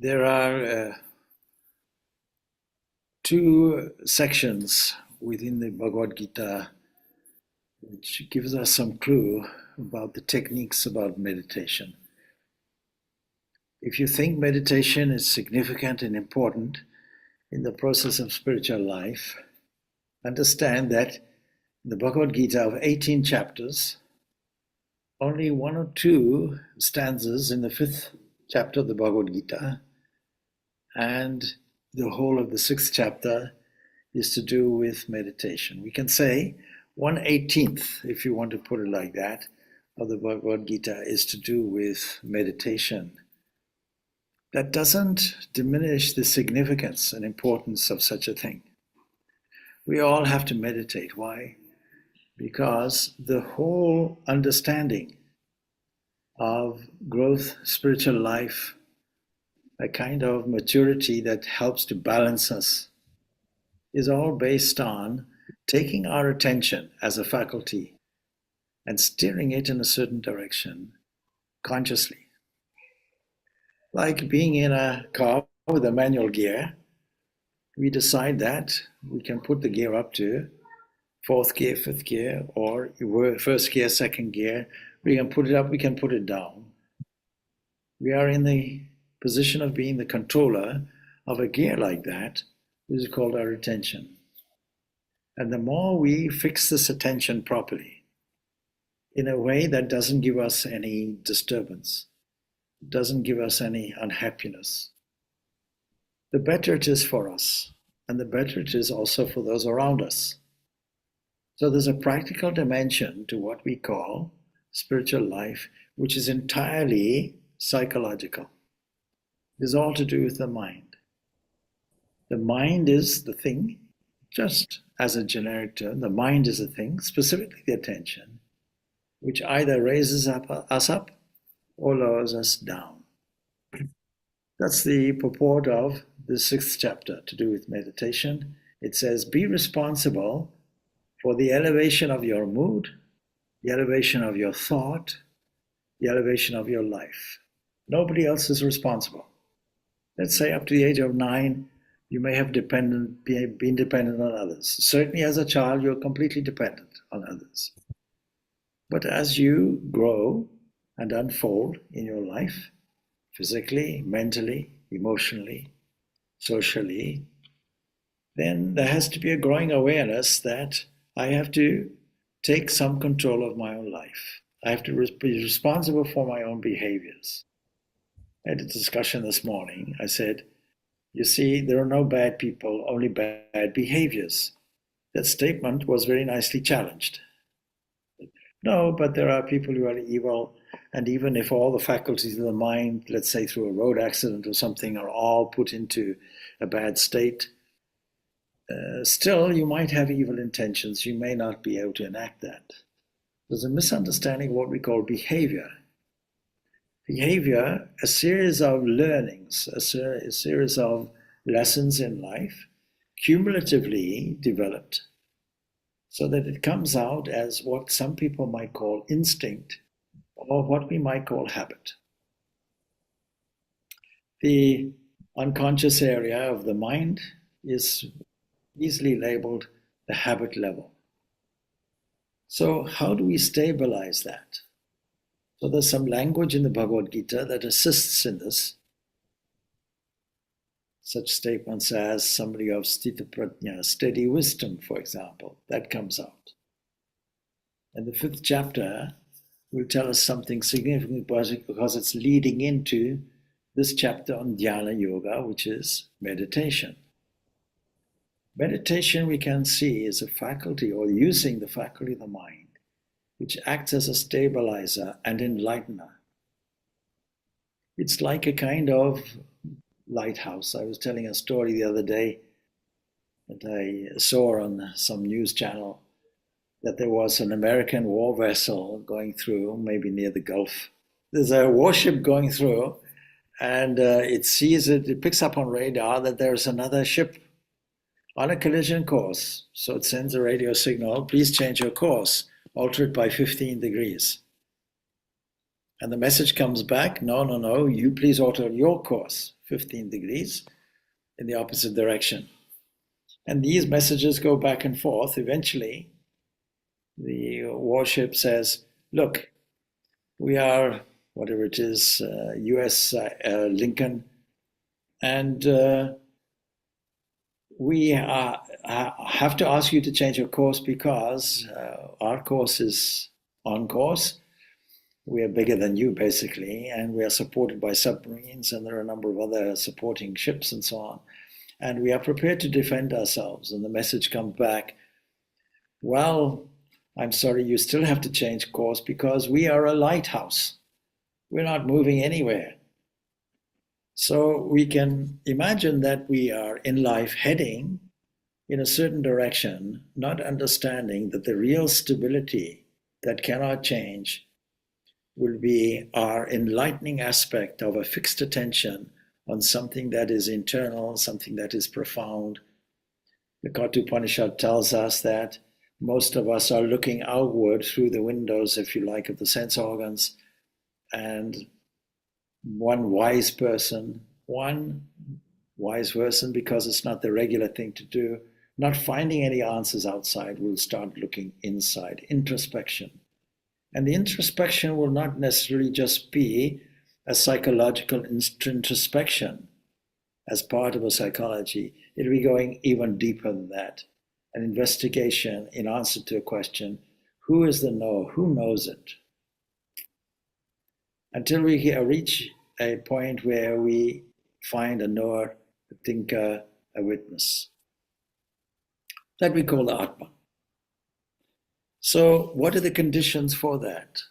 There are two sections within the Bhagavad Gita which gives us some clue about the techniques about meditation. If you think meditation is significant and important in the process of spiritual life, understand that in the Bhagavad Gita of 18 chapters, only one or two stanzas in the 5th chapter of the Bhagavad Gita and the whole of the 6th chapter is to do with meditation. We can say 1/18, if you want to put it like that, of the Bhagavad Gita is to do with meditation. That doesn't diminish the significance and importance of such a thing. We all have to meditate. Why? Because the whole understanding of growth, spiritual life, a kind of maturity that helps to balance us, is all based on taking our attention as a faculty and steering it in a certain direction consciously. Like being in a car with a manual gear, we decide that we can put the gear up to 4th gear, 5th gear, or 1st gear, 2nd gear. We can put it up, we can put it down. We are in the position of being the controller of a gear like that. This is called our attention. And the more we fix this attention properly, in a way that doesn't give us any disturbance, doesn't give us any unhappiness, the better it is for us, and the better it is also for those around us. So there's a practical dimension to what we call spiritual life, which is entirely psychological. It's all to do with the mind. The mind is the thing, just as a generic term, the mind is a thing, specifically the attention, which either raises us up or lowers us down. That's the purport of the 6th chapter to do with meditation. It says, be responsible for the elevation of your mood, the elevation of your thought, the elevation of your life. Nobody else is responsible. Let's say up to the age of 9, you may have been dependent on others. Certainly as a child, you're completely dependent on others. But as you grow and unfold in your life, physically, mentally, emotionally, socially, then there has to be a growing awareness that I have to take some control of my own life. I have to be responsible for my own behaviors. I had a discussion this morning. I said, you see, there are no bad people, only bad behaviors. That statement was very nicely challenged. No, but there are people who are evil, and even if all the faculties of the mind, let's say through a road accident or something, are all put into a bad state, still you might have evil intentions. You may not be able to enact that. There's a misunderstanding of what we call behavior. Behavior, a series of learnings, a series of lessons in life, cumulatively developed, so that it comes out as what some people might call instinct, or what we might call habit. The unconscious area of the mind is easily labeled the habit level. So how do we stabilize that? So there's some language in the Bhagavad Gita that assists in this. Such statements as somebody of sthita prajna, steady wisdom, for example, that comes out. And the 5th chapter will tell us something significant because it's leading into this chapter on dhyana yoga, which is meditation. Meditation, we can see, is a faculty, or using the faculty of the mind, which acts as a stabilizer and enlightener. It's like a kind of lighthouse. I was telling a story the other day that I saw on some news channel, that there was an American war vessel going through, maybe near the Gulf. There's a warship going through, and it picks up on radar that there's another ship on a collision course. So it sends a radio signal, please change your course, alter it by 15 degrees. And the message comes back, no, you please alter your course, 15 degrees in the opposite direction. And these messages go back and forth. Eventually, the warship says, look, we are, whatever it is, US Lincoln, and we have to ask you to change your course because our course is on course. We are bigger than you, basically, and we are supported by submarines, and there are a number of other supporting ships and so on. And we are prepared to defend ourselves. And the message comes back, well, I'm sorry, you still have to change course because we are a lighthouse. We're not moving anywhere. So we can imagine that we are in life heading in a certain direction, not understanding that the real stability that cannot change will be our enlightening aspect of a fixed attention on something that is internal, something that is profound. The Katha Upanishad tells us that most of us are looking outward through the windows, if you like, of the sense organs, and one wise person, because it's not the regular thing to do, not finding any answers outside, will start looking inside, introspection. And the introspection will not necessarily just be a psychological introspection as part of a psychology. It'll be going even deeper than that. An investigation in answer to a question, who is the knower? Who knows it? Until we reach a point where we find a knower, a thinker, a witness. That we call the Atma. So what are the conditions for that?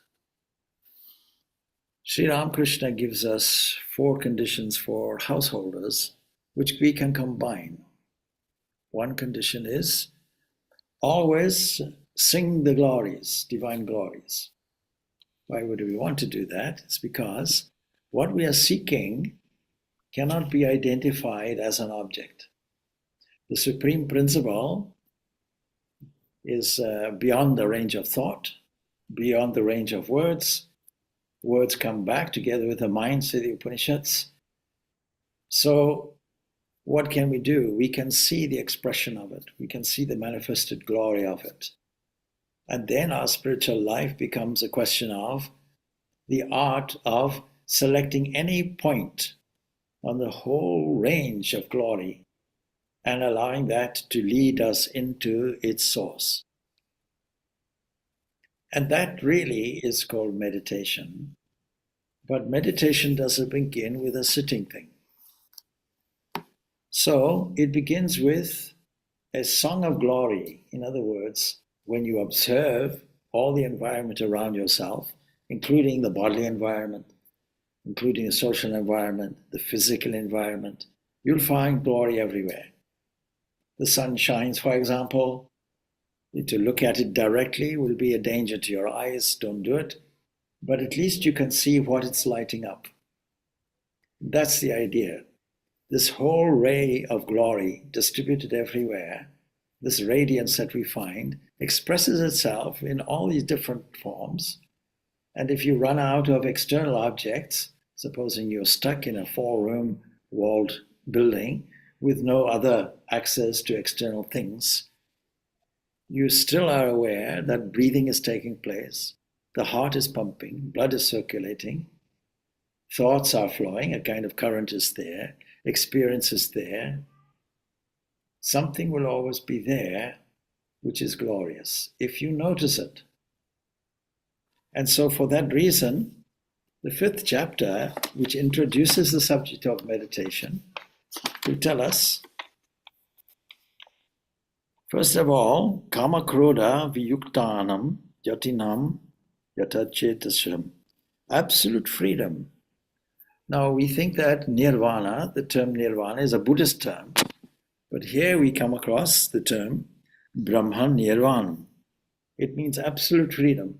Sri Ramakrishna gives us 4 conditions for householders, which we can combine. One condition is always sing the glories, divine glories. Why would we want to do that? It's because what we are seeking cannot be identified as an object. The supreme principle is beyond the range of thought, beyond the range of words. Words come back together with the mind, say the Upanishads. So what can we do? We can see the expression of it. We can see the manifested glory of it. And then our spiritual life becomes a question of the art of selecting any point on the whole range of glory and allowing that to lead us into its source. And that really is called meditation. But meditation doesn't begin with a sitting thing. So it begins with a song of glory. In other words, when you observe all the environment around yourself, including the bodily environment, including the social environment, the physical environment, you'll find glory everywhere. The sun shines, for example. To look at it directly will be a danger to your eyes. Don't do it. But at least you can see what it's lighting up. That's the idea. This whole ray of glory distributed everywhere, this radiance that we find, expresses itself in all these different forms. And if you run out of external objects, supposing you're stuck in a 4-room walled building with no other access to external things, you still are aware that breathing is taking place, the heart is pumping, blood is circulating, thoughts are flowing, a kind of current is there, experience is there. Something will always be there which is glorious, if you notice it. And so for that reason, the 5th chapter, which introduces the subject of meditation, will tell us, first of all, kama krodha viyuktanam yatinam yatachetasam, absolute freedom. Now we think that nirvana, the term nirvana, is a Buddhist term, but here we come across the term Brahma Nirvanam. It means absolute freedom.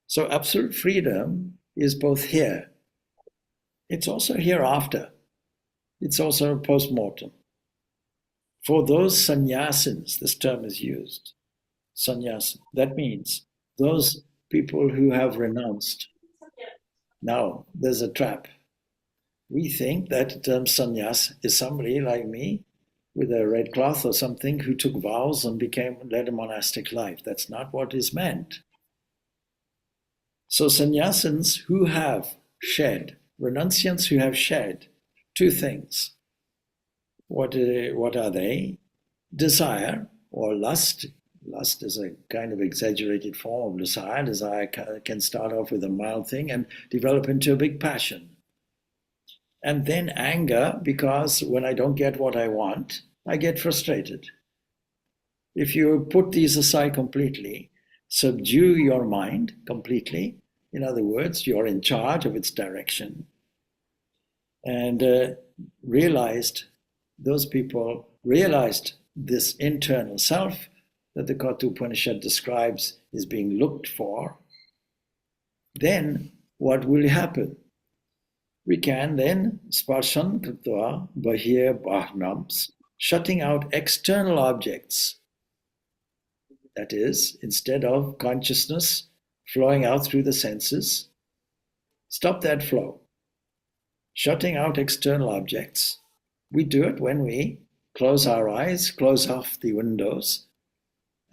So absolute freedom is both here. It's also hereafter. It's also post-mortem. For those sannyasins, this term is used, sannyasin. That means those people who have renounced. Now, there's a trap. We think that the term sannyas is somebody like me with a red cloth or something who took vows and led a monastic life. That's not what is meant. So sannyasins who have shed, renunciants who have shed two things. What are they? Desire or lust. Lust is a kind of exaggerated form of desire. Desire can start off with a mild thing and develop into a big passion. And then anger, because when I don't get what I want, I get frustrated. If you put these aside completely, subdue your mind completely, in other words, you're in charge of its direction, and those people realized this internal self that the Katha Upanishad describes is being looked for, then what will happen? We can then sparshan kritva bahir bahnams, shutting out external objects. That is, instead of consciousness flowing out through the senses, stop that flow. Shutting out external objects. We do it when we close our eyes, close off the windows,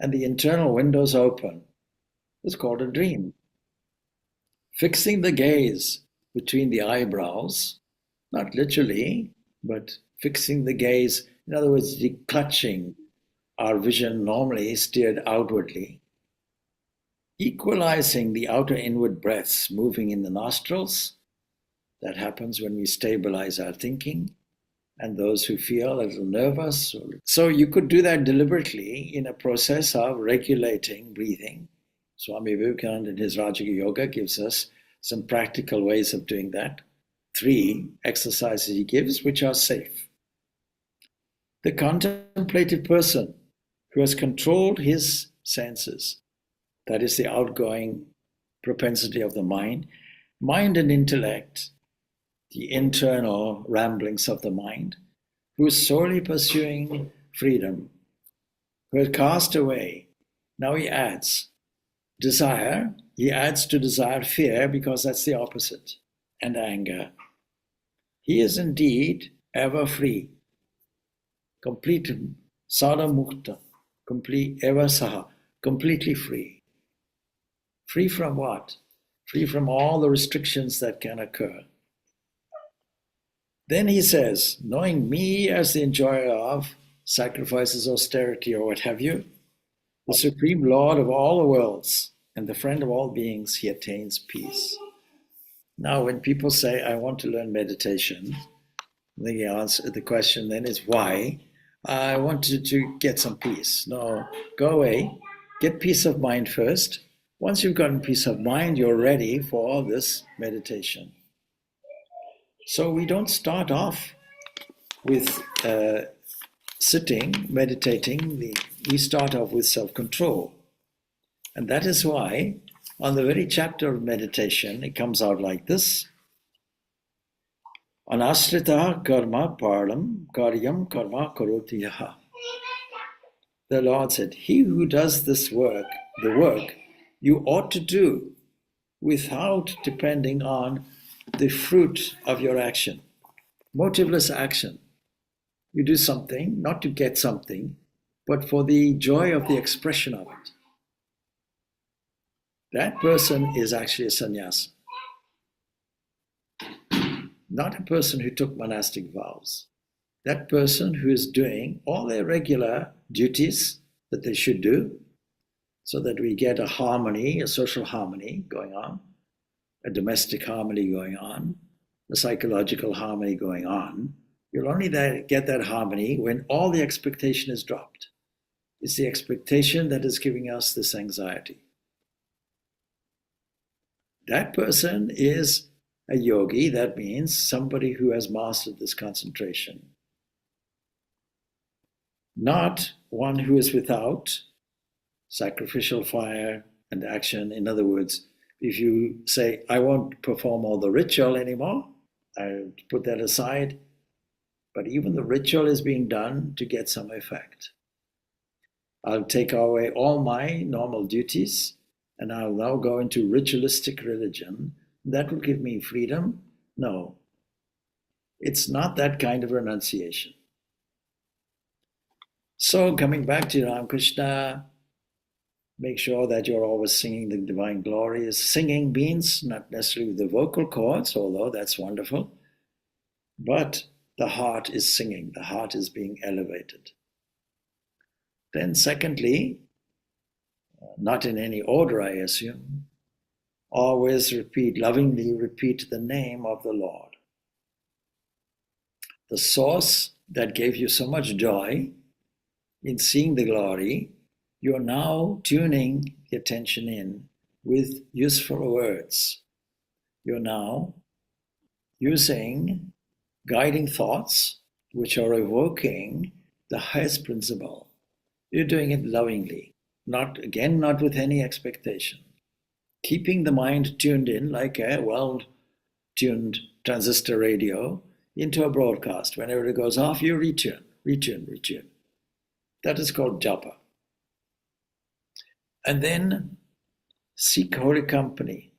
and the internal windows open. It's called a dream. Fixing the gaze between the eyebrows, not literally, but fixing the gaze, in other words, declutching our vision normally steered outwardly, equalizing the outer inward breaths moving in the nostrils. That happens when we stabilize our thinking, and those who feel a little nervous. So you could do that deliberately in a process of regulating breathing. Swami Vivekananda in his Rajaga Yoga gives us some practical ways of doing that. 3 exercises he gives, which are safe. The contemplative person who has controlled his senses, that is the outgoing propensity of the mind and intellect, the internal ramblings of the mind, who is solely pursuing freedom, who has cast away. Now he adds desire. He adds to desire fear, because that's the opposite, and anger. He is indeed ever free, complete sada mukta, complete eva saha, completely free. Free from what? Free from all the restrictions that can occur. Then he says, knowing me as the enjoyer of sacrifices, austerity, or what have you, the supreme Lord of all the worlds and the friend of all beings, he attains peace. Now, when people say, I want to learn meditation, the question then is, why? I want to get some peace. No, go away. Get peace of mind first. Once you've gotten peace of mind, you're ready for this meditation. So we don't start off with sitting, meditating. We start off with self-control. And that is why on the very chapter of meditation, it comes out like this. Anasrita karma parlam karyam karma karoti yaha. The Lord said, he who does this work, the work you ought to do without depending on the fruit of your action. Motiveless action. You do something, not to get something, but for the joy of the expression of it. That person is actually a sannyasa. Not a person who took monastic vows. That person who is doing all their regular duties that they should do, so that we get a harmony, a social harmony going on, a domestic harmony going on, a psychological harmony going on. You'll only get that harmony when all the expectation is dropped. It's the expectation that is giving us this anxiety. That person is a yogi. That means somebody who has mastered this concentration. Not one who is without sacrificial fire and action. In other words, if you say, I won't perform all the ritual anymore, I'll put that aside, but even the ritual is being done to get some effect. I'll take away all my normal duties, and I'll now go into ritualistic religion, That will give me freedom. No, it's not that kind of renunciation. So coming back to Ramakrishna, make sure that you're always singing the divine glories. Singing means not necessarily the vocal cords, although that's wonderful, but the heart is singing, the heart is being elevated. Then secondly, not in any order I assume, always lovingly repeat the name of the Lord. The source that gave you so much joy in seeing the glory, you're now tuning the attention in with useful words. You're now using guiding thoughts which are evoking the highest principle. You're doing it lovingly, not with any expectation. Keeping the mind tuned in like a well-tuned transistor radio into a broadcast. Whenever it goes off, you retune. That is called japa. And then seek holy company.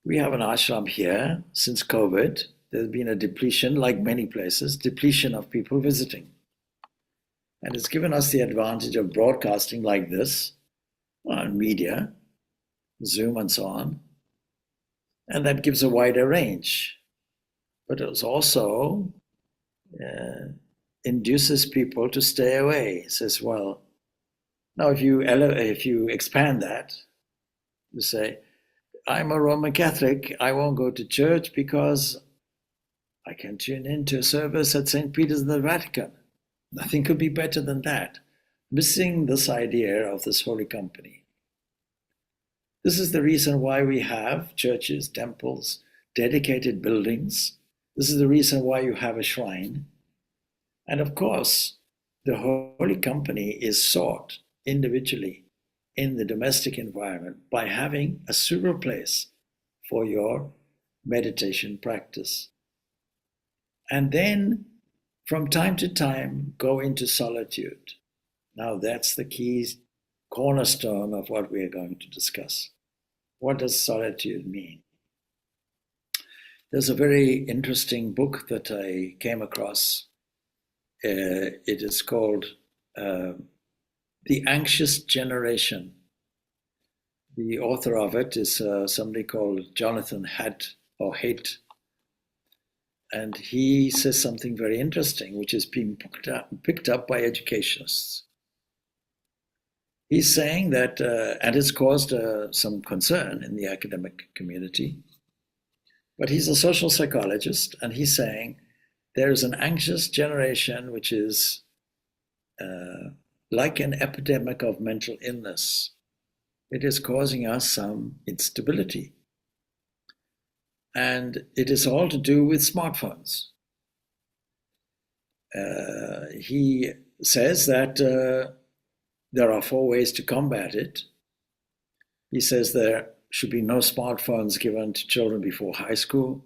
We have an ashram here. Since COVID, there's been a depletion, like many places, depletion of people visiting. And it's given us the advantage of broadcasting like this on media, Zoom and so on. And that gives a wider range. But it also induces people to stay away. It says, well, now if you expand that, you say, I'm a Roman Catholic, I won't go to church because I can tune into a service at St. Peter's in the Vatican. Nothing could be better than that. Missing this idea of this holy company. This is the reason why we have churches, temples, dedicated buildings. This is the reason why you have a shrine. And of course, the holy company is sought individually in the domestic environment by having a suitable place for your meditation practice. And then from time to time, go into solitude. Now that's the key cornerstone of what we are going to discuss. What does solitude mean? There's a very interesting book that I came across. It is called The Anxious Generation. The author of it is somebody called Jonathan Haidt. And he says something very interesting, which is being picked up by educationists. He's saying that, and it's caused some concern in the academic community, but he's a social psychologist, and he's saying there is an anxious generation which is like an epidemic of mental illness. It is causing us some instability. And it is all to do with smartphones. He says that there are 4 ways to combat it. He says there should be no smartphones given to children before high school.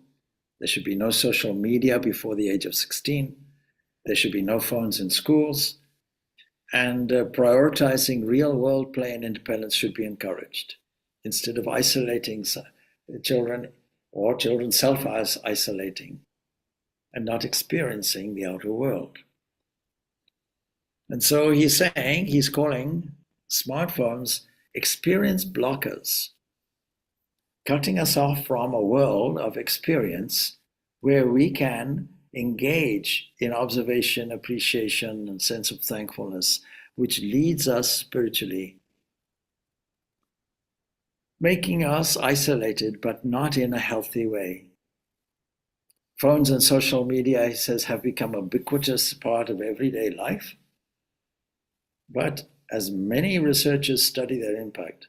There should be no social media before the age of 16. There should be no phones in schools. And prioritizing real-world play and independence should be encouraged. Instead of isolating children, or children self-isolating and not experiencing the outer world. And so he's calling smartphones experience blockers, cutting us off from a world of experience where we can engage in observation, appreciation, and sense of thankfulness, which leads us spiritually, making us isolated, but not in a healthy way. Phones and social media, he says, have become a ubiquitous part of everyday life. But as many researchers study their impact,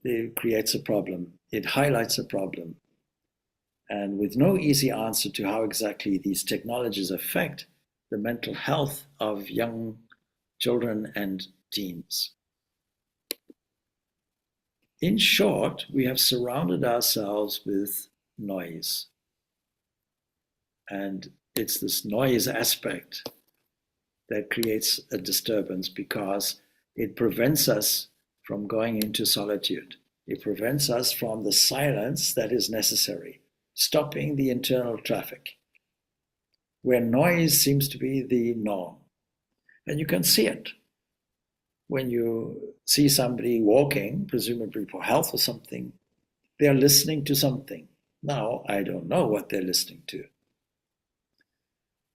it creates a problem. It highlights a problem. And with no easy answer to how exactly these technologies affect the mental health of young children and teens. In short, we have surrounded ourselves with noise. And it's this noise aspect that creates a disturbance because it prevents us from going into solitude. It prevents us from the silence that is necessary, stopping the internal traffic, where noise seems to be the norm. And you can see it when you see somebody walking, presumably for health or something. They are listening to something. Now, I don't know what they're listening to.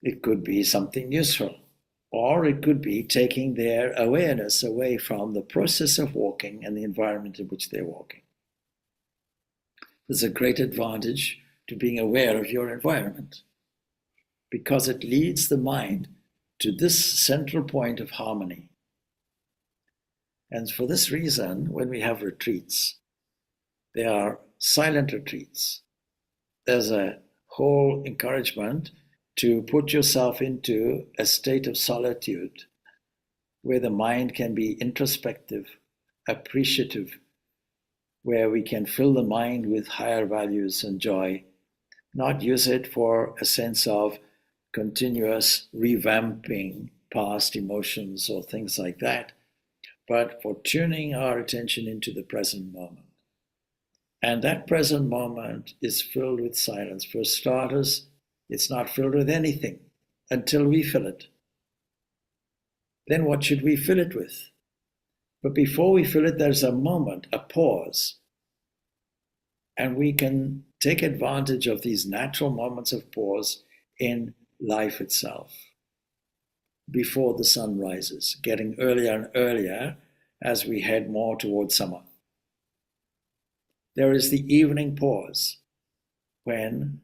It could be something useful, or it could be taking their awareness away from the process of walking and the environment in which they're walking. There's a great advantage to being aware of your environment, because it leads the mind to this central point of harmony. And for this reason, when we have retreats, they are silent retreats. There's a whole encouragement to put yourself into a state of solitude where the mind can be introspective, appreciative, where we can fill the mind with higher values and joy, not use it for a sense of continuous revamping past emotions or things like that, but for tuning our attention into the present moment. And that present moment is filled with silence. For starters, it's not filled with anything until we fill it. Then what should we fill it with? But before we fill it, there's a moment, a pause. And we can take advantage of these natural moments of pause in life itself, before the sun rises, getting earlier and earlier as we head more towards summer. There is the evening pause, when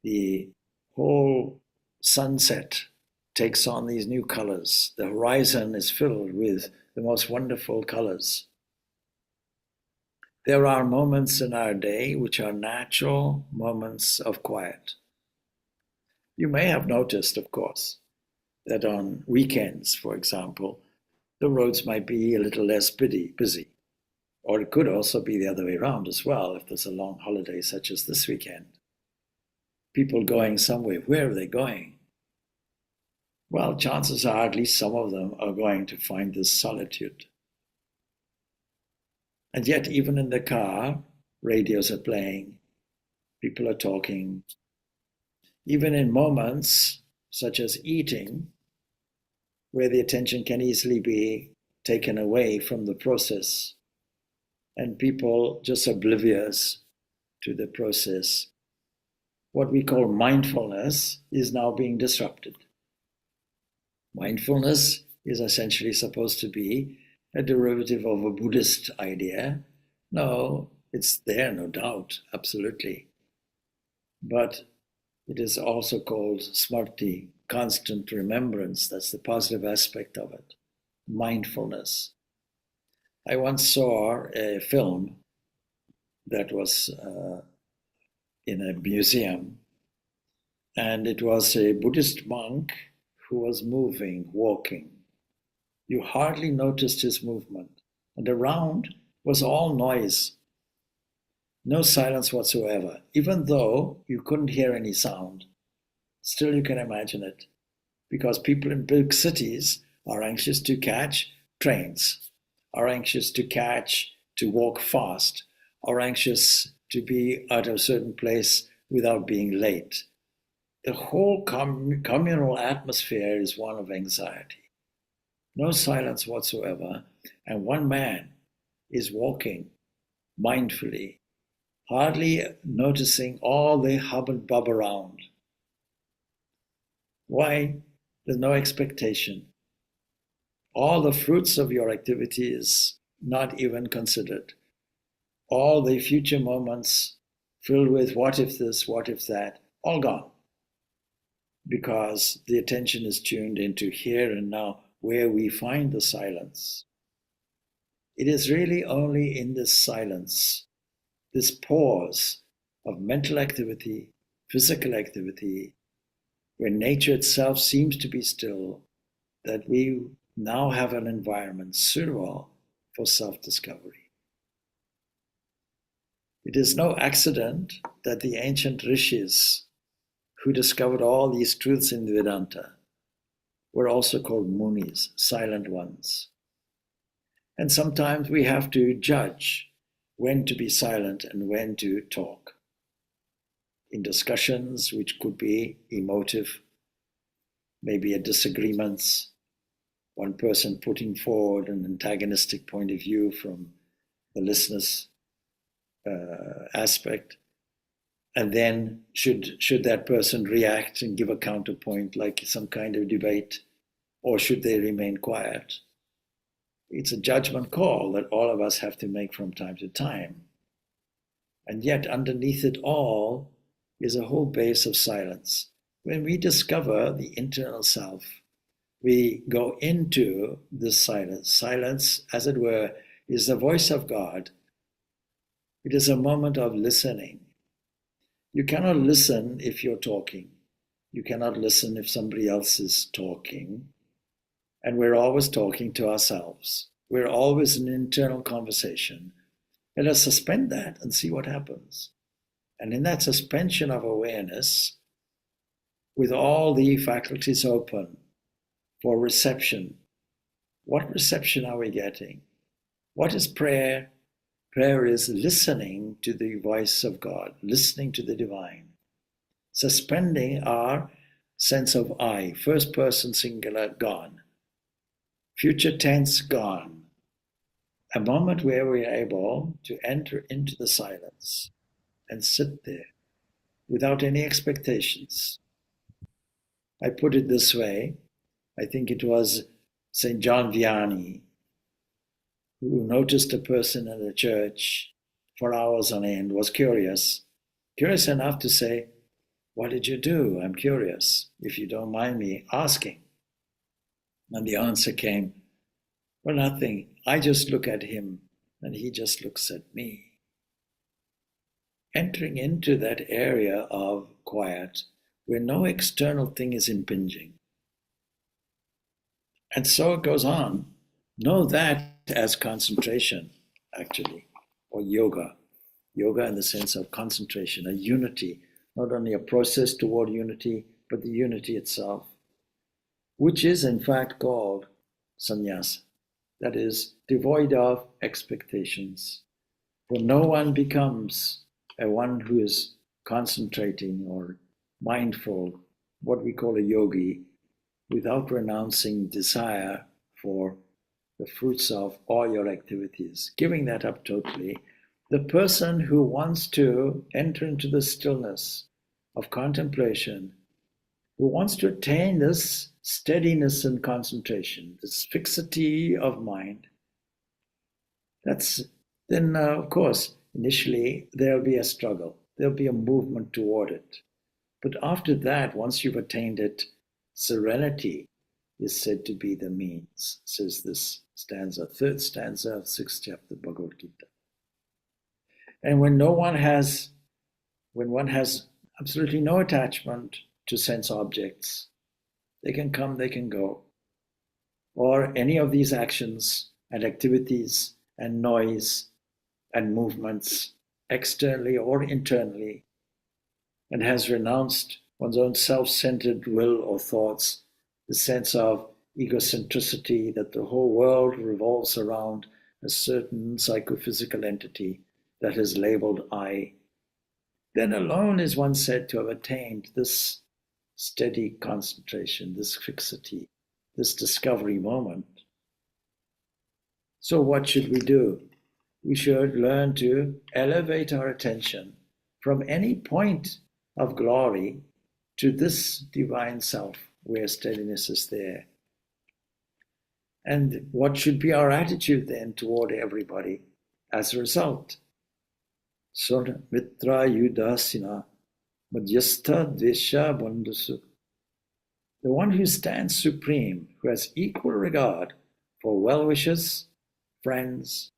the whole sunset takes on these new colors. The horizon is filled with the most wonderful colors. There are moments in our day which are natural moments of quiet. You may have noticed, of course, that on weekends, for example, the roads might be a little less busy. Or it could also be the other way around as well, if there's a long holiday such as this weekend. People going somewhere, where are they going? Well, chances are at least some of them are going to find this solitude. And yet, even in the car, radios are playing, people are talking. Even in moments such as eating, where the attention can easily be taken away from the process, and people just oblivious to the process, what we call mindfulness is now being disrupted. Mindfulness is essentially supposed to be a derivative of a Buddhist idea. No, it's there, no doubt, absolutely. But it is also called smrti, constant remembrance. That's the positive aspect of it. Mindfulness. I once saw a film that was in a museum, and it was a Buddhist monk who was moving, walking. You hardly noticed his movement, and around was all noise. No silence whatsoever. Even though you couldn't hear any sound, still you can imagine it, because people in big cities are anxious to catch trains, are anxious to walk fast, are anxious to be at a certain place without being late. The whole communal atmosphere is one of anxiety. No silence whatsoever, and one man is walking mindfully, hardly noticing all the hubbub around. Why? There's no expectation. All the fruits of your activity is not even considered. All the future moments filled with what if this, what if that, all gone. Because the attention is tuned into here and now, where we find the silence. It is really only in this silence, this pause of mental activity, physical activity, where nature itself seems to be still, that we now have an environment suitable for self-discovery. It is no accident that the ancient rishis who discovered all these truths in Vedanta were also called munis, silent ones. And sometimes we have to judge when to be silent and when to talk. In discussions which could be emotive, maybe at disagreements, one person putting forward an antagonistic point of view from the listener's aspect, and then should that person react and give a counterpoint like some kind of debate, or should they remain quiet? It's a judgment call that all of us have to make from time to time. And yet underneath it all is a whole base of silence. When we discover the internal self, we go into this silence. Silence, as it were, is the voice of God. It is a moment of listening. You cannot listen if you're talking. You cannot listen if somebody else is talking. And we're always talking to ourselves. We're always in an internal conversation. Let us suspend that and see what happens. And in that suspension of awareness, with all the faculties open for reception, what reception are we getting? What is prayer? Prayer is listening to the voice of God, listening to the divine, suspending our sense of I, first person singular, gone, future tense, gone. A moment where we are able to enter into the silence and sit there without any expectations. I put it this way, I think it was St. John Vianney who noticed a person in the church for hours on end, was curious enough to say, "What did you do? I'm curious, if you don't mind me asking." And the answer came, "Well, nothing. I just look at him and he just looks at me." Entering into that area of quiet where no external thing is impinging. And so it goes on. Know that as concentration, actually, or yoga. Yoga in the sense of concentration, a unity, not only a process toward unity, but the unity itself, which is in fact called sannyasa. That is, devoid of expectations. For no one becomes a one who is concentrating or mindful, what we call a yogi, without renouncing desire for the fruits of all your activities, giving that up totally. The person who wants to enter into the stillness of contemplation, who wants to attain this steadiness and concentration, this fixity of mind, then of course, initially there'll be a struggle, there'll be a movement toward it. But after that, once you've attained it, serenity is said to be the means, says this stanza, third stanza of 6th chapter of Bhagavad Gita. And when one has absolutely no attachment to sense objects, they can come, they can go, or any of these actions and activities and noise and movements, externally or internally, and has renounced one's own self-centered will or thoughts, the sense of egocentricity that the whole world revolves around a certain psychophysical entity that is labeled I, then alone is one said to have attained this steady concentration, this fixity, this discovery moment. So what should we do? We should learn to elevate our attention from any point of glory to this divine self where steadiness is there. And what should be our attitude then toward everybody as a result? Sona mitra yudasina madhyastha dvesha bandhusu. The one who stands supreme, who has equal regard for well-wishers, friends,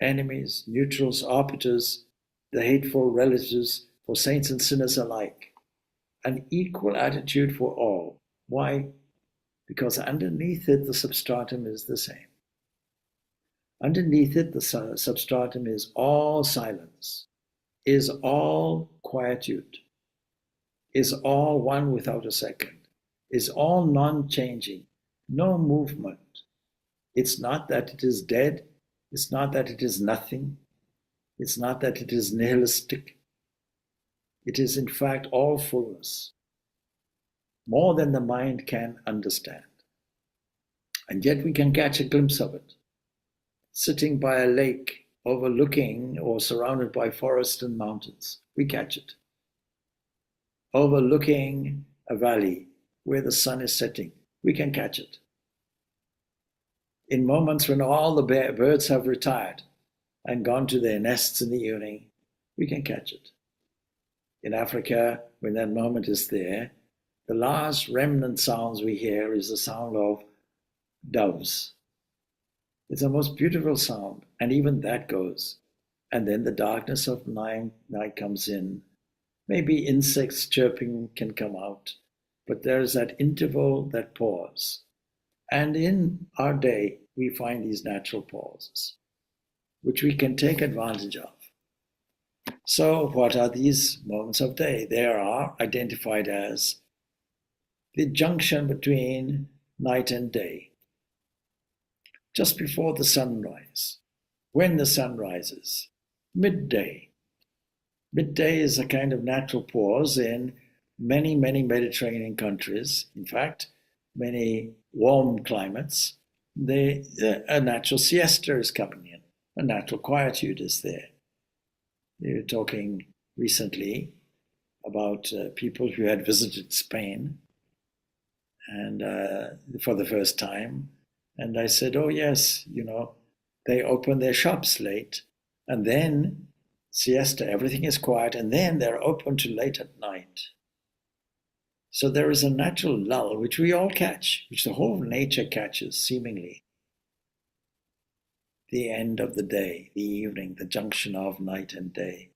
enemies, neutrals, arbiters, the hateful relatives, for saints and sinners alike. An equal attitude for all. Why? Because underneath it, the substratum is the same. Underneath it, the substratum is all silence, is all quietude, is all one without a second, is all non-changing, no movement. It's not that it is dead, it's not that it is nothing. It's not that it is nihilistic. It is in fact all fullness, more than the mind can understand. And yet we can catch a glimpse of it, sitting by a lake, overlooking or surrounded by forest and mountains. We catch it. Overlooking a valley where the sun is setting, we can catch it. In moments when all the birds have retired and gone to their nests in the evening, we can catch it. In Africa, when that moment is there, the last remnant sounds we hear is the sound of doves. It's the most beautiful sound, and even that goes. And then the darkness of night comes in. Maybe insects chirping can come out, but there's that interval, that pause. And in our day, we find these natural pauses, which we can take advantage of. So what are these moments of day? They are identified as the junction between night and day. Just before the sunrise, when the sun rises, midday. Midday is a kind of natural pause in many, many Mediterranean countries. In fact, many warm climates. A natural siesta is coming in. A natural quietude is there. We were talking recently about people who had visited Spain and for the first time. And I said, oh yes, they open their shops late and then siesta, everything is quiet, and then they're open to late at night. So there is a natural lull which we all catch, which the whole of nature catches seemingly. The end of the day, the evening, the junction of night and day.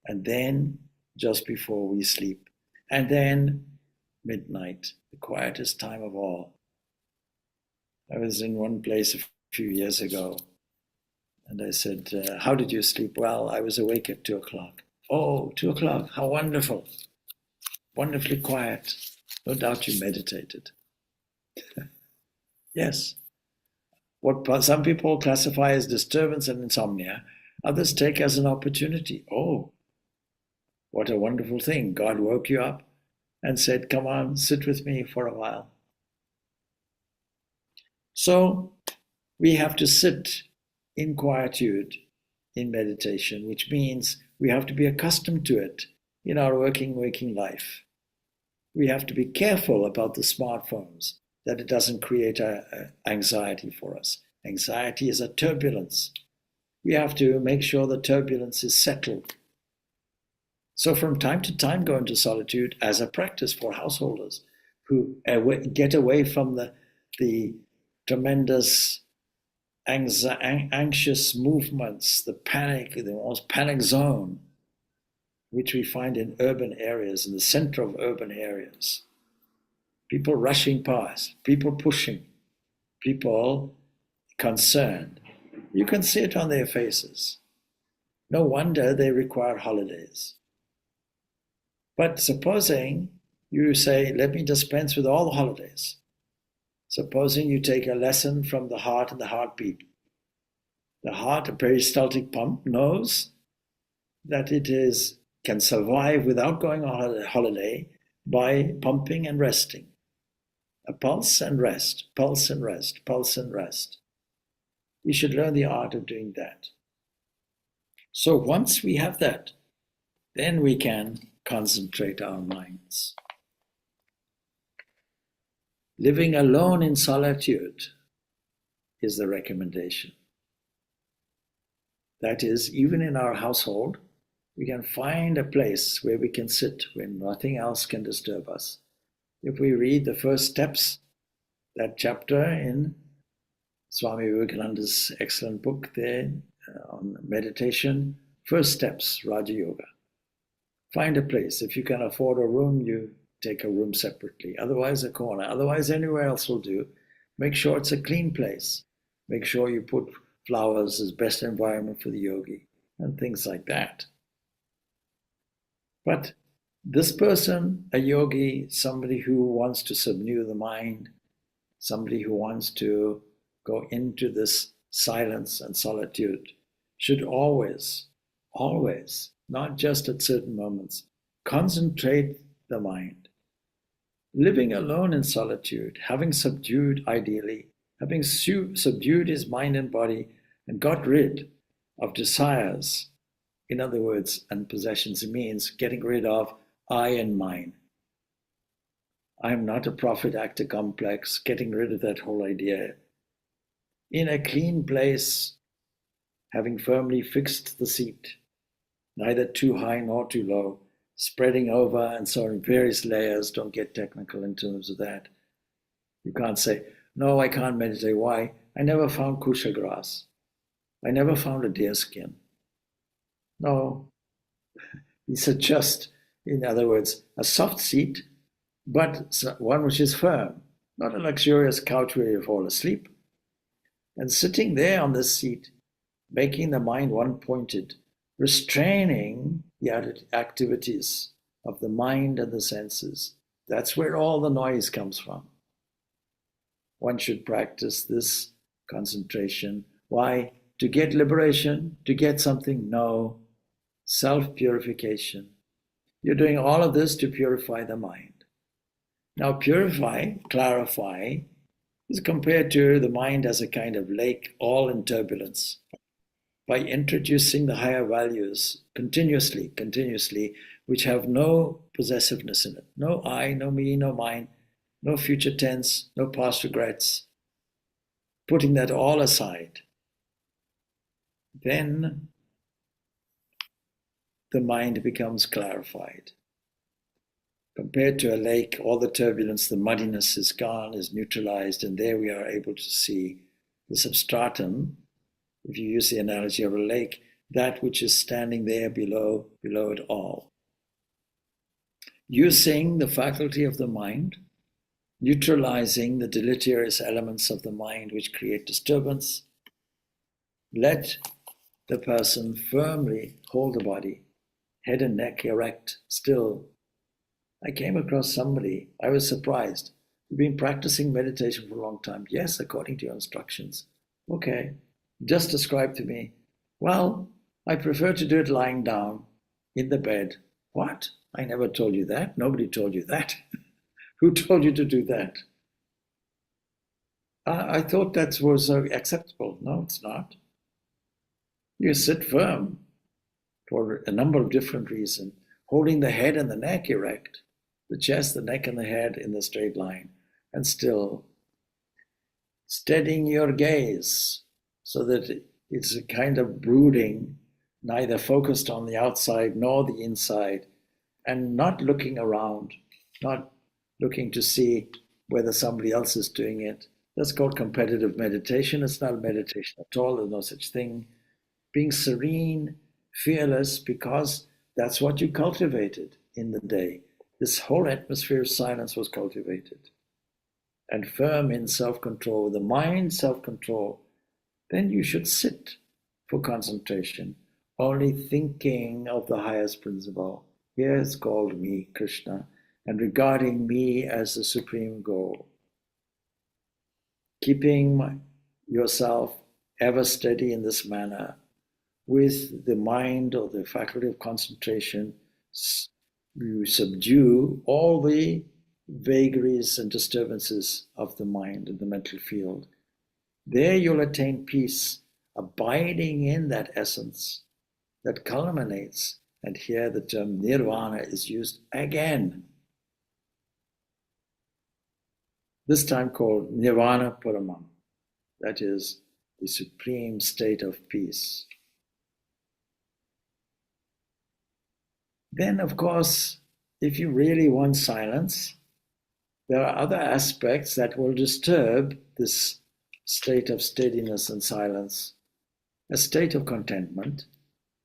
And then just before we sleep. And then midnight, the quietest time of all. I was in one place a few years ago and I said, how did you sleep? Well, I was awake at 2:00. Oh, 2:00, how wonderful. Wonderfully quiet. No doubt you meditated. Yes. What some people classify as disturbance and insomnia, others take as an opportunity. Oh, what a wonderful thing. God woke you up and said, come on, sit with me for a while. So we have to sit in quietude, in meditation, which means we have to be accustomed to it in our waking life. We have to be careful about the smartphones, that it doesn't create anxiety for us. Anxiety is a turbulence. We have to make sure the turbulence is settled. So from time to time go into solitude as a practice for householders who get away from the tremendous anxious movements, the panic, the almost panic zone, which we find in urban areas, in the center of urban areas. People rushing past, people pushing, people concerned. You can see it on their faces. No wonder they require holidays. But supposing you say, let me dispense with all the holidays. Supposing you take a lesson from the heart and the heartbeat. The heart, a peristaltic pump, knows that it can survive without going on a holiday by pumping and resting. A pulse and rest, pulse and rest, pulse and rest. We should learn the art of doing that. So once we have that, then we can concentrate our minds. Living alone in solitude is the recommendation. That is, even in our household, we can find a place where we can sit when nothing else can disturb us. If we read the first steps, that chapter in Swami Vivekananda's excellent book there on meditation, first steps, Raja Yoga. Find a place. If you can afford a room, you take a room separately. Otherwise, a corner. Otherwise, anywhere else will do. Make sure it's a clean place. Make sure you put flowers as best environment for the yogi and things like that. But this person, a yogi, somebody who wants to subdue the mind, somebody who wants to go into this silence and solitude, should always, always, not just at certain moments, concentrate the mind. Living alone in solitude, having subdued, ideally, having subdued his mind and body and got rid of desires, in other words, and possessions, means getting rid of I and mine. I am not a prophet actor complex, getting rid of that whole idea. In a clean place, having firmly fixed the seat, neither too high nor too low, spreading over and so on various layers. Don't get technical in terms of that. You can't say, no, I can't meditate. Why? I never found kusha grass. I never found a deer skin. No, these are just, in other words, a soft seat, but one which is firm, not a luxurious couch where you fall asleep. And sitting there on this seat, making the mind one-pointed, restraining the activities of the mind and the senses. That's where all the noise comes from. One should practice this concentration. Why? To get liberation, to get something? No. Self-purification. You're doing all of this to purify the mind. Now, purify, clarify, is compared to the mind as a kind of lake, all in turbulence. By introducing the higher values continuously, which have no possessiveness in it. No I, no me, no mine, no future tense, no past regrets. Putting that all aside, then the mind becomes clarified. Compared to a lake, all the turbulence, the muddiness is gone, is neutralized, and there we are able to see the substratum. If you use the analogy of a lake, that which is standing there below it all. Using the faculty of the mind, neutralizing the deleterious elements of the mind which create disturbance, let the person firmly hold the body, head and neck erect, still. I came across somebody, I was surprised. You've been practicing meditation for a long time. Yes, according to your instructions. Okay. Just describe to me, well, I prefer to do it lying down in the bed. What? I never told you that. Nobody told you that. Who told you to do that? I thought that was acceptable. No, it's not. You sit firm for a number of different reasons, holding the head and the neck erect, the chest, the neck, and the head in the straight line, and still steadying your gaze so that it's a kind of brooding, neither focused on the outside nor the inside, and not looking around, not looking to see whether somebody else is doing it. That's called competitive meditation. It's not meditation at all. There's no such thing. Being serene, fearless, because that's what you cultivated in the day. This whole atmosphere of silence was cultivated. And firm in self-control, the mind self-control, then you should sit for concentration, only thinking of the highest principle. Here it's called me, Krishna, and regarding me as the supreme goal. Keeping yourself ever steady in this manner, with the mind or the faculty of concentration, you subdue all the vagaries and disturbances of the mind and the mental field. There you'll attain peace, abiding in that essence that culminates, and here the term nirvana is used again. This time called nirvana paramam, that is the supreme state of peace. Then, of course, if you really want silence, there are other aspects that will disturb this state of steadiness and silence, a state of contentment.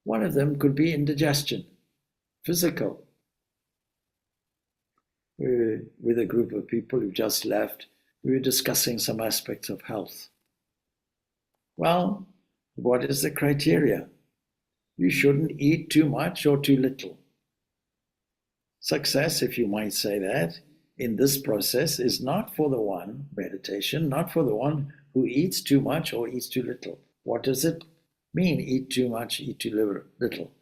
One of them could be indigestion, physical. With a group of people who just left, we were discussing some aspects of health. Well, what is the criteria? You shouldn't eat too much or too little. Success, if you might say that, in this process is not for the one, meditation, not for the one who eats too much or eats too little. What is it? mean eat too much, eat too little.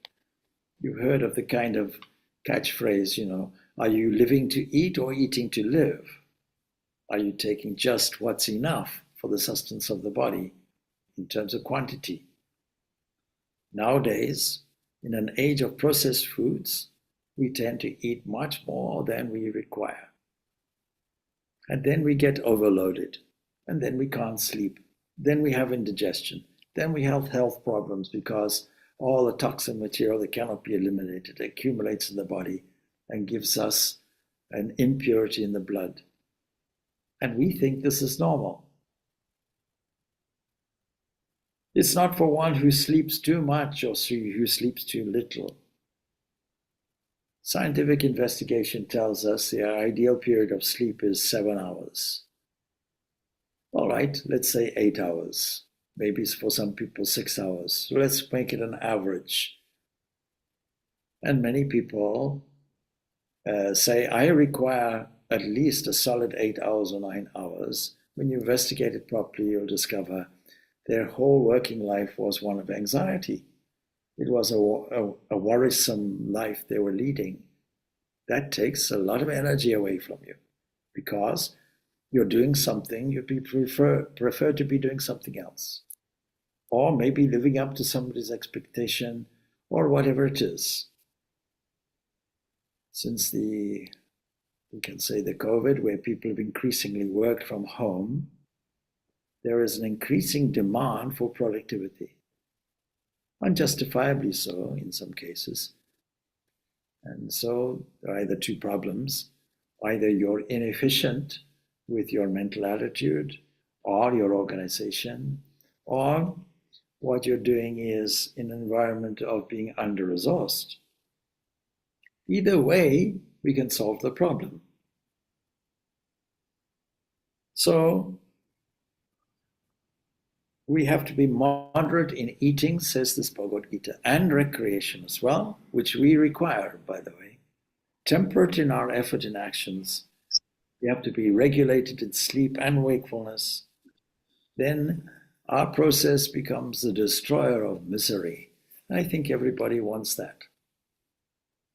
You've heard of the kind of catchphrase, are you living to eat or eating to live? Are you taking just what's enough for the sustenance of the body in terms of quantity? Nowadays, in an age of processed foods, we tend to eat much more than we require. And then we get overloaded, and then we can't sleep. Then we have indigestion. Then we have health problems because all the toxin material that cannot be eliminated accumulates in the body and gives us an impurity in the blood. And we think this is normal. It's not for one who sleeps too much or who sleeps too little. Scientific investigation tells us the ideal period of sleep is 7 hours. All right, let's say 8 hours. Maybe for some people 6 hours. So let's make it an average. And many people say, I require at least a solid 8 hours or 9 hours. When you investigate it properly, you'll discover their whole working life was one of anxiety. It was a worrisome life they were leading. That takes a lot of energy away from you because you're doing something you prefer to be doing something else. Or maybe living up to somebody's expectation or whatever it is. Since we can say the COVID, where people have increasingly worked from home, there is an increasing demand for productivity. Unjustifiably so in some cases. And so there are either two problems. Either you're inefficient with your mental attitude or your organization, or what you're doing is in an environment of being under-resourced. Either way, we can solve the problem. So we have to be moderate in eating, says this Bhagavad Gita, and recreation as well, which we require, by the way. Temperate in our effort and actions. We have to be regulated in sleep and wakefulness. Then our process becomes the destroyer of misery. And I think everybody wants that.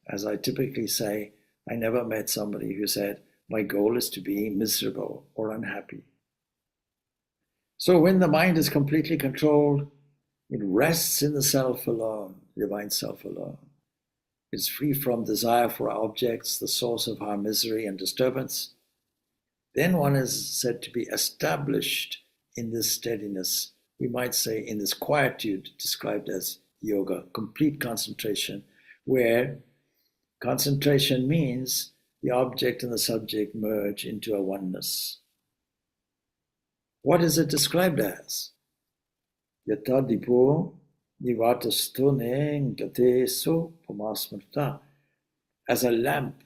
As I typically say, I never met somebody who said, my goal is to be miserable or unhappy. So when the mind is completely controlled, it rests in the self alone, divine self alone. It's free from desire for objects, the source of our misery and disturbance. Then one is said to be established in this steadiness. We might say in this quietude described as yoga, complete concentration, where concentration means the object and the subject merge into a oneness. What is it described as? Yata dipo nivatastone gate so pamasmarta. As a lamp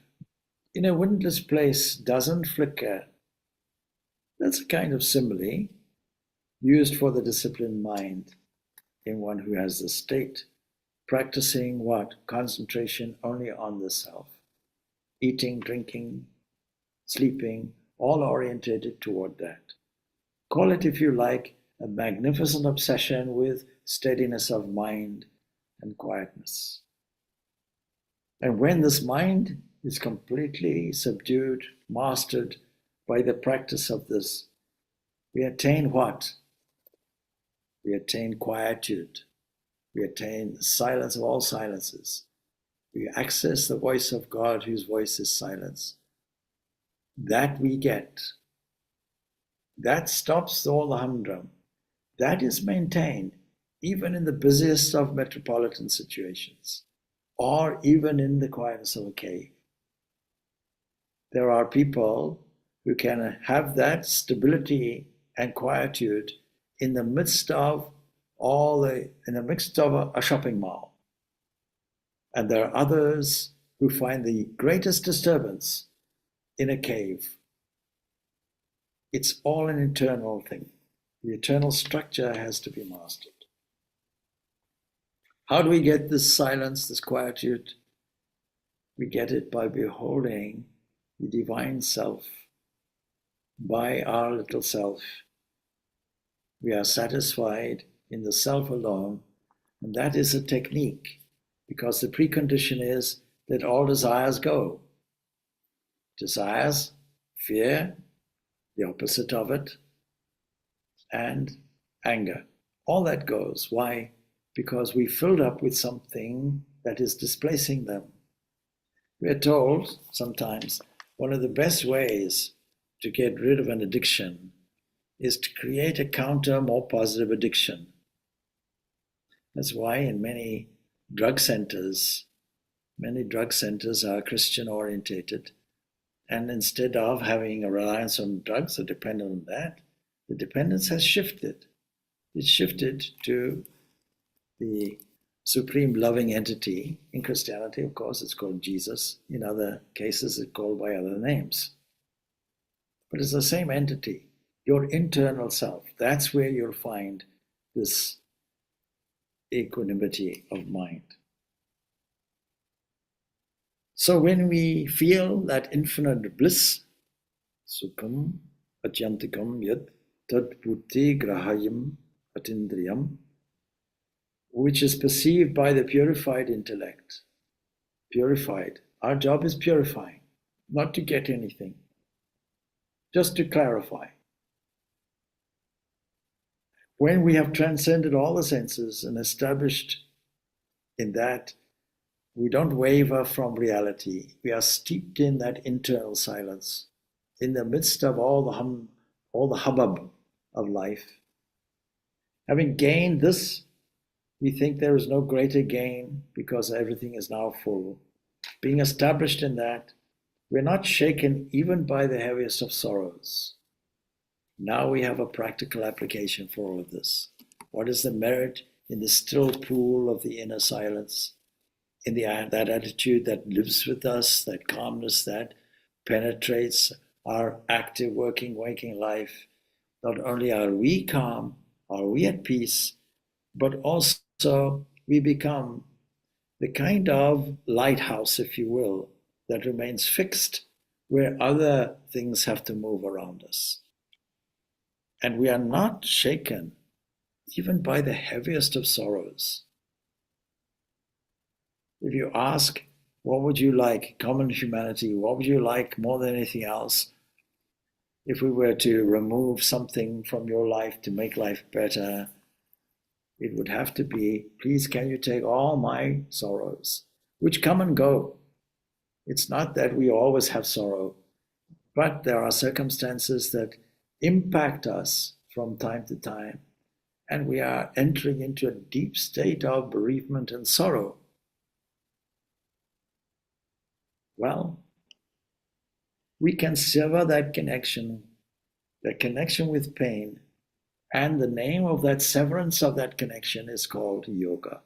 in a windless place doesn't flicker. That's a kind of simile used for the disciplined mind in one who has the state, practicing what? Concentration only on the self. Eating, drinking, sleeping, all orientated toward that. Call it, if you like, a magnificent obsession with steadiness of mind and quietness. And when this mind is completely subdued, mastered by the practice of this, we attain what? We attain quietude. We attain the silence of all silences. We access the voice of God, whose voice is silence. That we get. That stops all the humdrum. That is maintained even in the busiest of metropolitan situations, or even in the quietness of a cave. There are people who can have that stability and quietude in the midst of a shopping mall. And there are others who find the greatest disturbance in a cave. It's all an internal thing. The eternal structure has to be mastered. How do we get this silence, this quietude? We get it by beholding the divine self, by our little self. We are satisfied in the self alone And that is a technique, because the precondition is that all desires go. Desires, fear, the opposite of it, and anger. All that goes. Why? Because we filled up with something that is displacing them. We are told sometimes one of the best ways to get rid of an addiction is to create a counter, more positive addiction. That's why in many drug centers are Christian orientated. And instead of having a reliance on drugs or dependent on that, the dependence has shifted. It's shifted to the supreme loving entity. In Christianity, of course, it's called Jesus. In other cases, it's called by other names. But it's the same entity, your internal self. That's where you'll find this equanimity of mind. So when we feel that infinite bliss, sukham acyantikam yad tad buddhi grahayam atindriyam, which is perceived by the purified intellect. Purified. Our job is purifying, not to get anything, just to clarify. When we have transcended all the senses and established in that, we don't waver from reality. We are steeped in that internal silence, in the midst of all the hubbub of life. Having gained this, we think there is no greater gain because everything is now full. Being established in that, we're not shaken even by the heaviest of sorrows. Now we have a practical application for all of this. What is the merit in the still pool of the inner silence? In that attitude that lives with us, that calmness that penetrates our active, working, waking life. Not only are we calm, are we at peace, but also we become the kind of lighthouse, if you will, that remains fixed where other things have to move around us. And we are not shaken even by the heaviest of sorrows. If you ask, what would you like, common humanity, what would you like more than anything else? If we were to remove something from your life to make life better, it would have to be, please can you take all my sorrows, which come and go. It's not that we always have sorrow, but there are circumstances that impact us from time to time, and we are entering into a deep state of bereavement and sorrow. Well, we can sever that connection with pain, and the name of that severance of that connection is called yoga,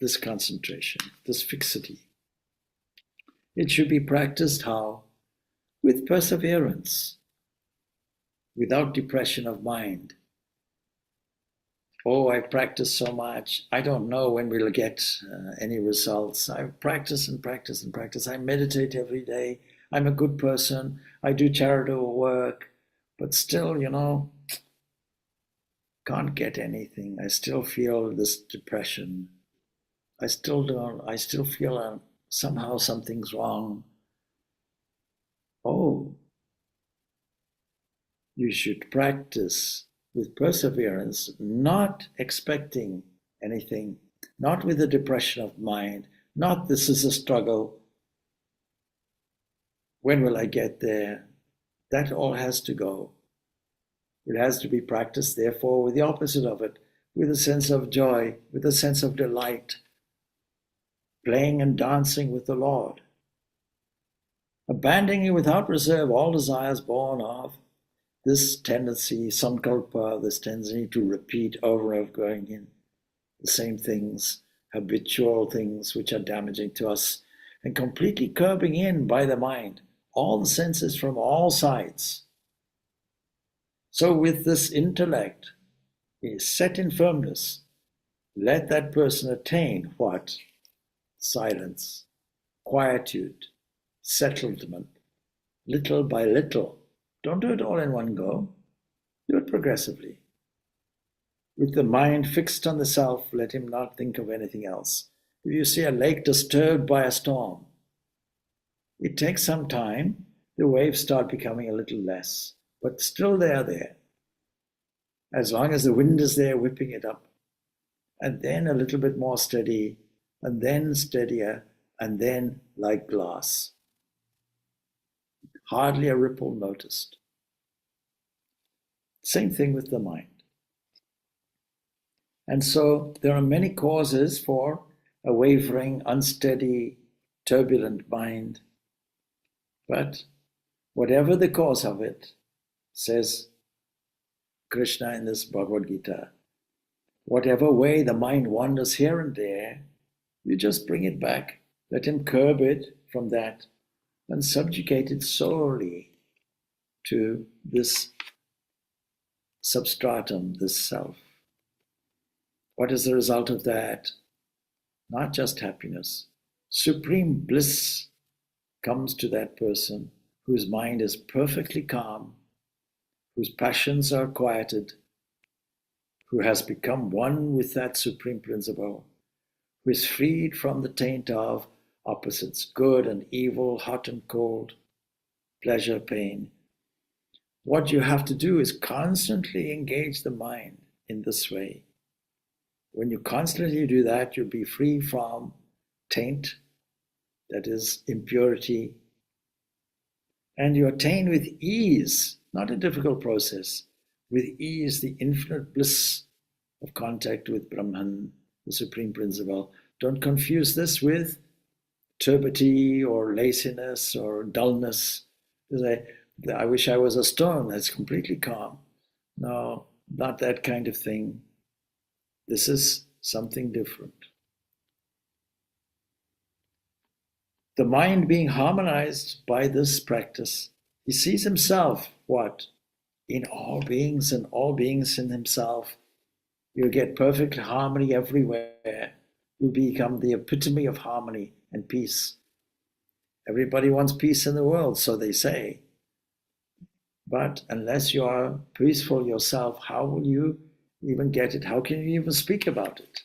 this concentration, this fixity. It should be practiced how? With perseverance, without depression of mind. Oh, I've practiced so much. I don't know when we'll get any results. I've practiced and practiced and practiced. I meditate every day. I'm a good person. I do charitable work. But still, can't get anything. I still feel this depression. I still feel somehow something's wrong. Oh, you should practice with perseverance, not expecting anything, not with a depression of mind, not this is a struggle. When will I get there? That all has to go. It has to be practiced, therefore, with the opposite of it, with a sense of joy, with a sense of delight, playing and dancing with the Lord, abandoning without reserve all desires born of this tendency, sankalpa, this tendency to repeat over and over again the same things, habitual things which are damaging to us, and completely curbing in by the mind all the senses from all sides. So with this intellect is set in firmness, let that person attain what? Silence, quietude, settlement, little by little. Don't do it all in one go. Do it progressively. With the mind fixed on the self, let him not think of anything else. If you see a lake disturbed by a storm, it takes some time. The waves start becoming a little less, but still they are there. As long as the wind is there whipping it up. And then a little bit more steady, and then steadier, and then like glass. Hardly a ripple noticed. Same thing with the mind. And so there are many causes for a wavering, unsteady, turbulent mind. But whatever the cause of it, says Krishna in this Bhagavad Gita, whatever way the mind wanders here and there, you just bring it back. Let him curb it from that and subjugate it solely to this substratum, this self. What is the result of that? Not just happiness. Supreme bliss comes to that person whose mind is perfectly calm, whose passions are quieted, who has become one with that supreme principle, who is freed from the taint of opposites, good and evil, hot and cold, pleasure, pain. What you have to do is constantly engage the mind in this way. When you constantly do that, you'll be free from taint, that is impurity, and you attain with ease, not a difficult process, with ease the infinite bliss of contact with Brahman, the Supreme Principle. Don't confuse this with turbidity or laziness or dullness. I wish I was a stone that's completely calm. No, not that kind of thing. This is something different. The mind being harmonized by this practice, he sees himself, what? In all beings and all beings in himself. You get perfect harmony everywhere. You become the epitome of harmony and peace. Everybody wants peace in the world, so they say. But unless you are peaceful yourself, how will you even get it? How can you even speak about it?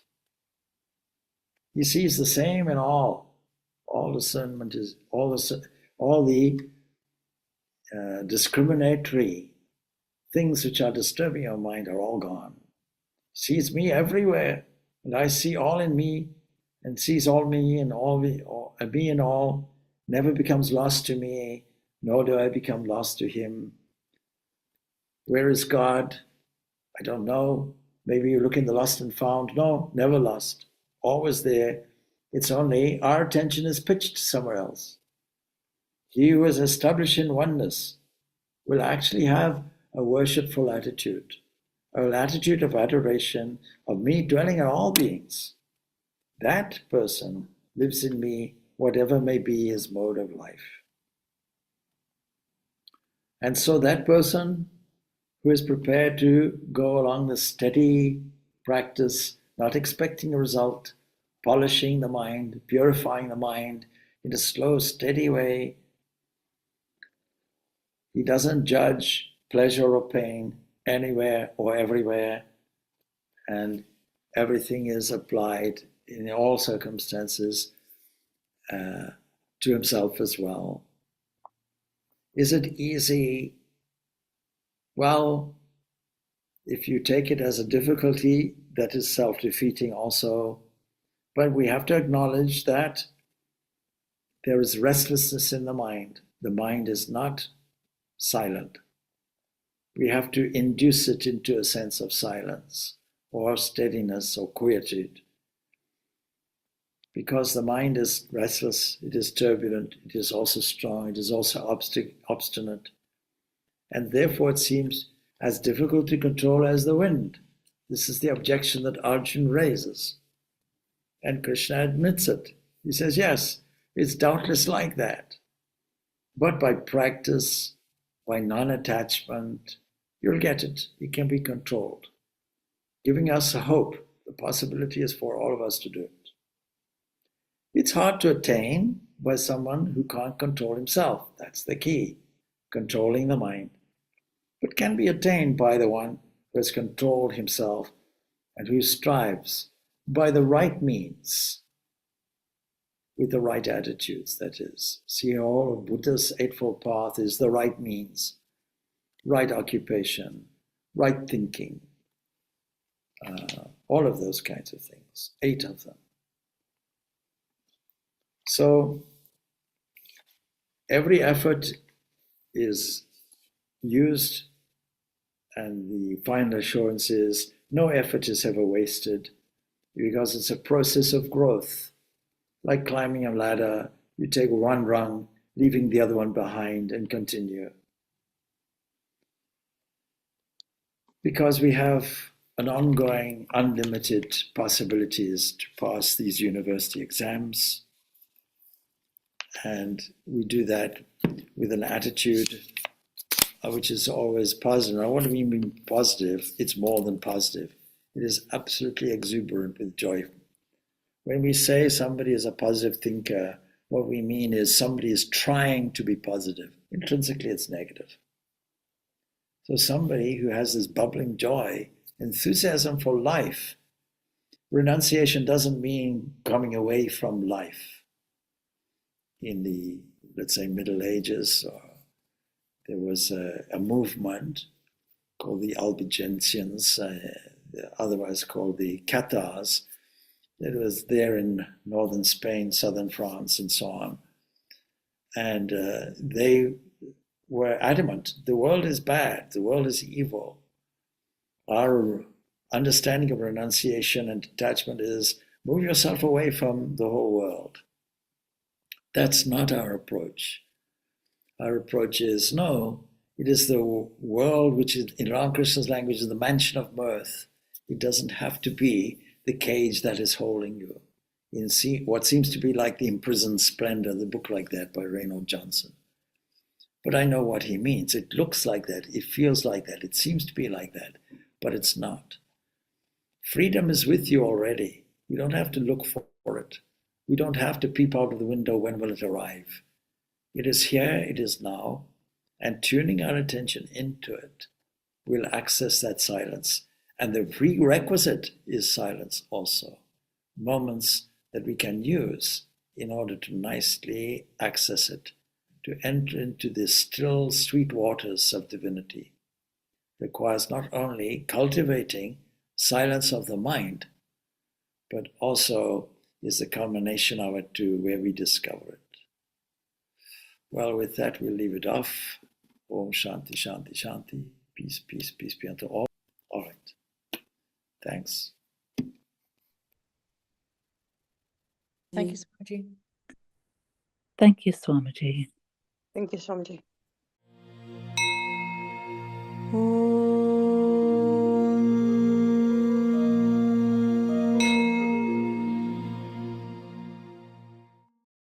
He sees the same in all. All discernment is all the discriminatory things which are disturbing your mind are all gone. Sees me everywhere, and I see all in me, and sees all me and all me in all. Never becomes lost to me, nor do I become lost to him. Where is God? I don't know. Maybe you look in the lost and found. No, never lost. Always there. It's only our attention is pitched somewhere else. He who is established in oneness will actually have a worshipful attitude, an attitude of adoration of me dwelling in all beings. That person lives in me, whatever may be his mode of life. And so that person who is prepared to go along the steady practice, not expecting a result, polishing the mind, purifying the mind in a slow, steady way. He doesn't judge pleasure or pain anywhere or everywhere, and everything is applied in all circumstances to himself as well. Is it easy? Well, if you take it as a difficulty, that is self-defeating also. But we have to acknowledge that there is restlessness in the mind. The mind is not silent. We have to induce it into a sense of silence or steadiness or quietude. Because the mind is restless, it is turbulent, it is also strong, it is also obstinate. And therefore it seems as difficult to control as the wind. This is the objection that Arjuna raises. And Krishna admits it. He says, yes, it's doubtless like that. But by practice, by non-attachment, you'll get it. It can be controlled. Giving us a hope. The possibility is for all of us to do it. It's hard to attain by someone who can't control himself. That's the key, controlling the mind. But can be attained by the one who has controlled himself and who strives by the right means, with the right attitudes, that is. See, all of Buddha's Eightfold Path is the right means, right occupation, right thinking, all of those kinds of things, 8 of them. So every effort is used, and the final assurance is no effort is ever wasted, because it's a process of growth. Like climbing a ladder, you take one rung, leaving the other one behind, and continue. Because we have an ongoing, unlimited possibilities to pass these university exams, and we do that with an attitude which is always positive. Now, what do we mean positive? It's more than positive. It is absolutely exuberant with joy. When we say somebody is a positive thinker, what we mean is somebody is trying to be positive. Intrinsically, it's negative. So somebody who has this bubbling joy, enthusiasm for life, renunciation doesn't mean coming away from life. In the, let's say, Middle Ages, there was a movement called the Albigensians, otherwise called the Cathars. It was there in northern Spain, southern France, and so on. And they were adamant, the world is bad, the world is evil. Our understanding of renunciation and detachment is move yourself away from the whole world. That's not our approach. Our approach is, no, it is the world which is, in Ramakrishna's language, is the mansion of mirth. It doesn't have to be the cage that is holding you. In what seems to be like the imprisoned splendor, the book like that by Reynold Johnson. But I know what he means. It looks like that, it feels like that, it seems to be like that, but it's not. Freedom is with you already. You don't have to look for it. We don't have to peep out of the window, when will it arrive? It is here, it is now, and tuning our attention into it will access that silence. And the prerequisite is silence also. Moments that we can use in order to nicely access it, to enter into the still, sweet waters of divinity. It requires not only cultivating silence of the mind, but also is the culmination of it to where we discover it. Well, with that, we'll leave it off. Om Shanti, Shanti, Shanti. Peace, peace, peace be unto all. All right. Thanks. Thank you, Swamiji. Thank you, Swamiji. Thank you, Swamiji.